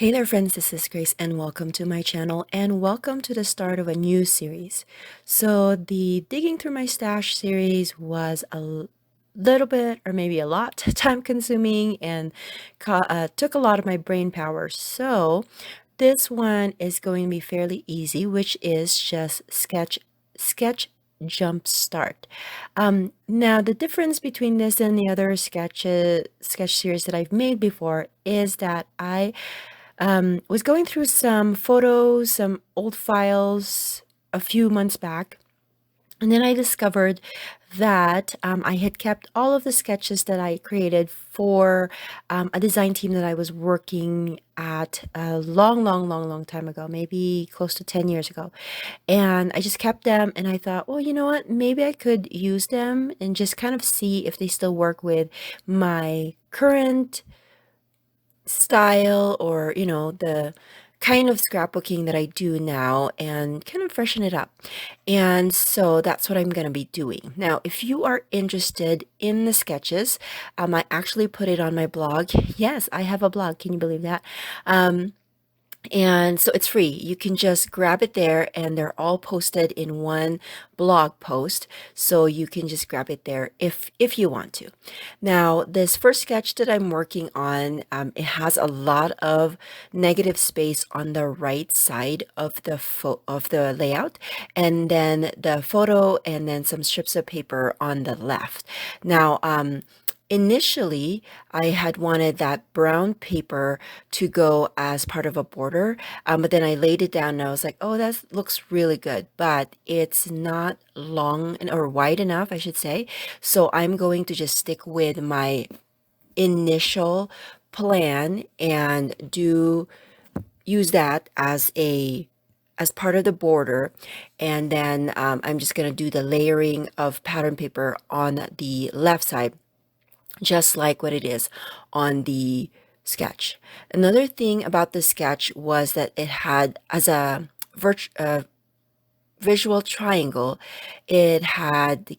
Hey there friends, this is Grace and welcome to my channel and welcome to the start of a new series. So the Digging Through My Stash series was little bit or maybe a lot time consuming and took a lot of my brain power. So this one is going to be fairly easy, which is just sketch Jumpstart. Now the difference between this and the other sketch series that I've made before is that I was going through some photos, some old files a few months back, and then I discovered that I had kept all of the sketches that I created for a design team that I was working at a long time ago, maybe close to 10 years ago. And I just kept them and I thought, well, you know what? Maybe I could use them and just kind of see if they still work with my current style or the kind of scrapbooking that I do now and kind of freshen it up. And so that's what I'm going to be doing. Now, if you are interested in the sketches, I actually put it on my blog. Yes, I have a blog. Can you believe that? And so it's free. You can just grab it there and they're all posted in one blog post. So you can just grab it there if you want to. Now, this first sketch that I'm working on, it has a lot of negative space on the right side of the layout, and then the photo and then some strips of paper on the left. Now, initially, I had wanted that brown paper to go as part of a border, but then I laid it down and I was like, oh, that looks really good, but it's not long or wide enough, I should say. So I'm going to just stick with my initial plan and use that as part of the border, and then I'm just going to do the layering of pattern paper on the left side, just like what it is on the sketch. Another thing about the sketch was that it had, as a visual triangle, it had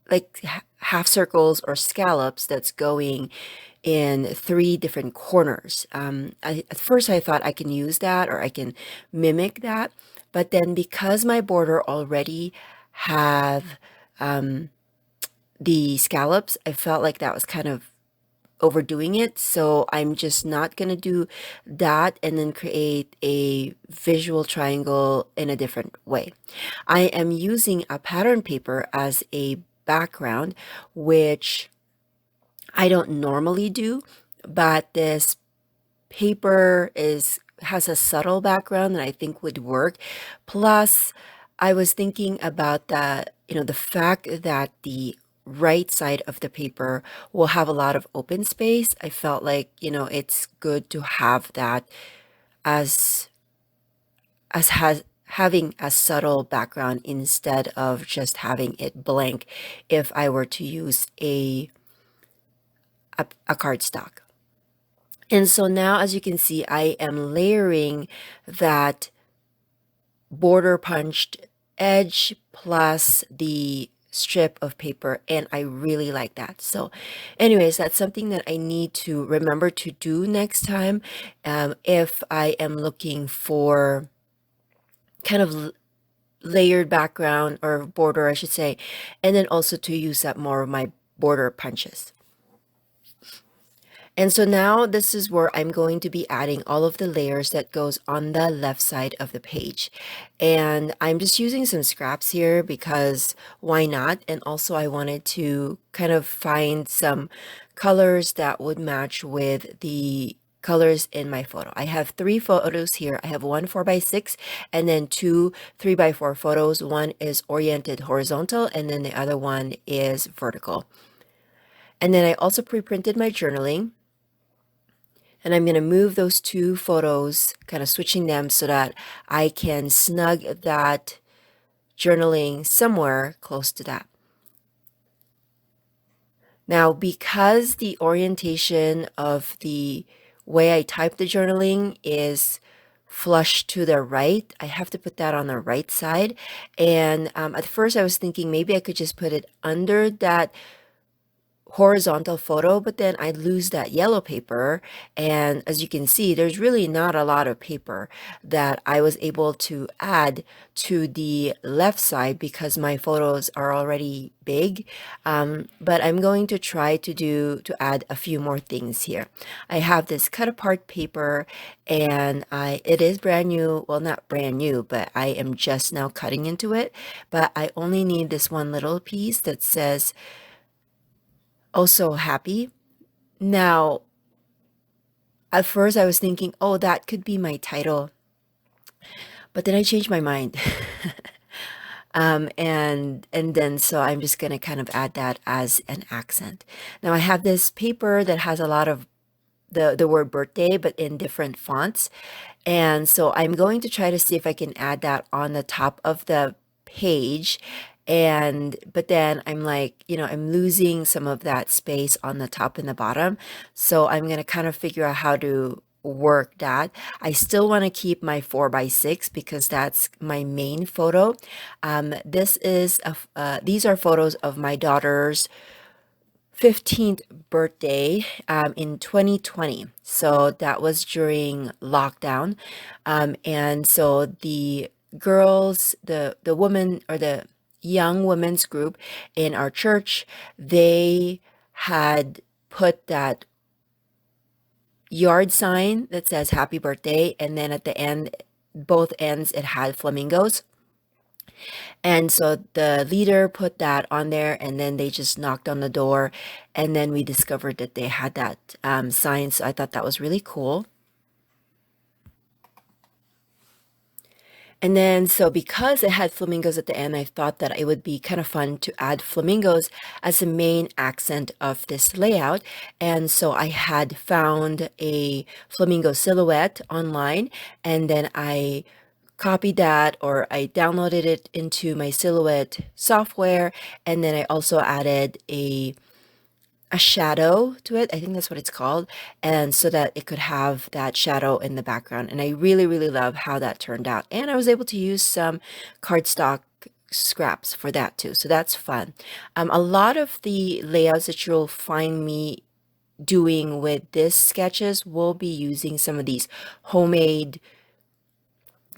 like half circles or scallops that's going in 3 different corners. At first I thought I can use that or I can mimic that, but then because my border already have the scallops, I felt like that was kind of overdoing it. So I'm just not going to do that and then create a visual triangle in a different way. I am using a pattern paper as a background, which I don't normally do, but this paper has a subtle background that I think would work. Plus, I was thinking about the fact that the right side of the paper will have a lot of open space. I felt like, it's good to have that as having a subtle background instead of just having it blank if I were to use a cardstock. And so now, as you can see, I am layering that border punched edge plus the strip of paper, and I really like that. So anyways, that's something that I need to remember to do next time, if I am looking for kind of layered background or border, I should say, and then also to use up more of my border punches. And so now this is where I'm going to be adding all of the layers that goes on the left side of the page. And I'm just using some scraps here because why not? And also I wanted to kind of find some colors that would match with the colors in my photo. I have 3 photos here. I have one 4x6 and then 2 3x4 photos. One is oriented horizontal and then the other one is vertical. And then I also pre-printed my journaling. And I'm going to move those 2 photos, kind of switching them so that I can snug that journaling somewhere close to that. Now, because the orientation of the way I type the journaling is flush to the right, I have to put that on the right side. And at first I was thinking maybe I could just put it under that horizontal photo, but then I lose that yellow paper. And as you can see, there's really not a lot of paper that I was able to add to the left side because my photos are already big. But I'm going to try to add a few more things here. I have this cut apart paper, and it is brand new. Well, not brand new, but I am just now cutting into it. But I only need this one little piece that says "Oh So Happy." Now, at first I was thinking, oh, that could be my title, but then I changed my mind. And then so I'm just gonna kind of add that as an accent. Now I have this paper that has a lot of the word birthday, but in different fonts. And so I'm going to try to see if I can add that on the top of the page. And but then I'm like, I'm losing some of that space on the top and the bottom. So I'm going to kind of figure out how to work that. I still want to keep my 4x6 because that's my main photo. These are photos of my daughter's 15th birthday in 2020. So that was during lockdown. And so the girls, the women or the young women's group in our church, they had put that yard sign that says happy birthday. And then at the end, both ends, it had flamingos. And so the leader put that on there, and then they just knocked on the door, and then we discovered that they had that sign. So I thought that was really cool. And then, so because it had flamingos at the end, I thought that it would be kind of fun to add flamingos as the main accent of this layout. And so I had found a flamingo silhouette online, and then I copied that, or I downloaded it into my Silhouette software, and then I also added a shadow to it. I think that's what it's called. And so that it could have that shadow in the background. And I really, really love how that turned out. And I was able to use some cardstock scraps for that too. So that's fun. A lot of the layouts that you'll find me doing with this sketches will be using some of these homemade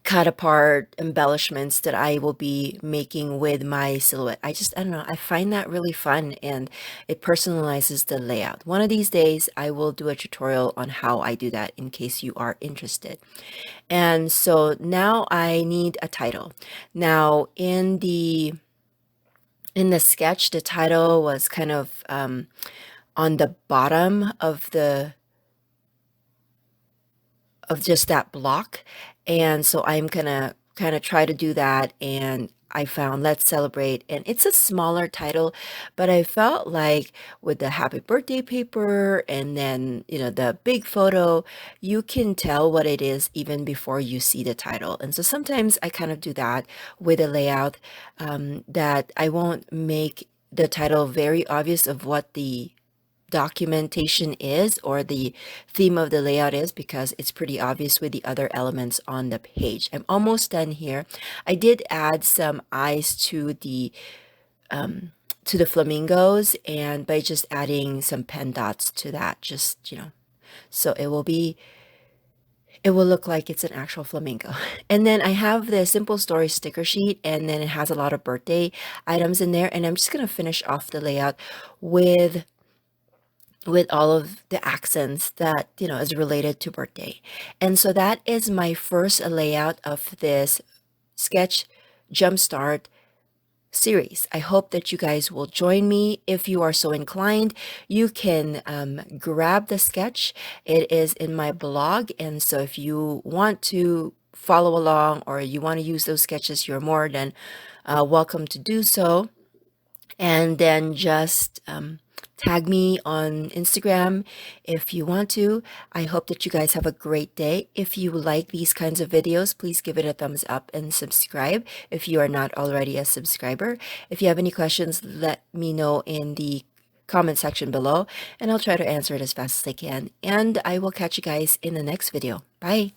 cut apart embellishments that I will be making with my silhouette. I don't know, I find that really fun, and it personalizes the layout. One of these days I will do a tutorial on how I do that in case you are interested. And so now I need a title. Now in the sketch, the title was kind of on the bottom of just that block. And so I'm gonna kind of try to do that. And I found Let's Celebrate, and it's a smaller title, but I felt like with the happy birthday paper and then, the big photo, you can tell what it is even before you see the title. And so sometimes I kind of do that with a layout, that I won't make the title very obvious of what the documentation is or the theme of the layout is, because it's pretty obvious with the other elements on the page. I'm almost done here. I did add some eyes to the flamingos, and by just adding some pen dots to that, just so it will look like it's an actual flamingo. And then I have the Simple Story sticker sheet, and then it has a lot of birthday items in there, and I'm just going to finish off the layout with all of the accents that is related to birthday. And so that is my first layout of this sketch Jumpstart series. I hope that you guys will join me. If you are so inclined, you can grab the sketch. It is in my blog, and so if you want to follow along or you want to use those sketches, you're more than welcome to do so. And then just tag me on Instagram if you want to. I hope that you guys have a great day. If you like these kinds of videos, please give it a thumbs up and subscribe if you are not already a subscriber. If you have any questions, let me know in the comment section below, and I'll try to answer it as fast as I can. And I will catch you guys in the next video. Bye.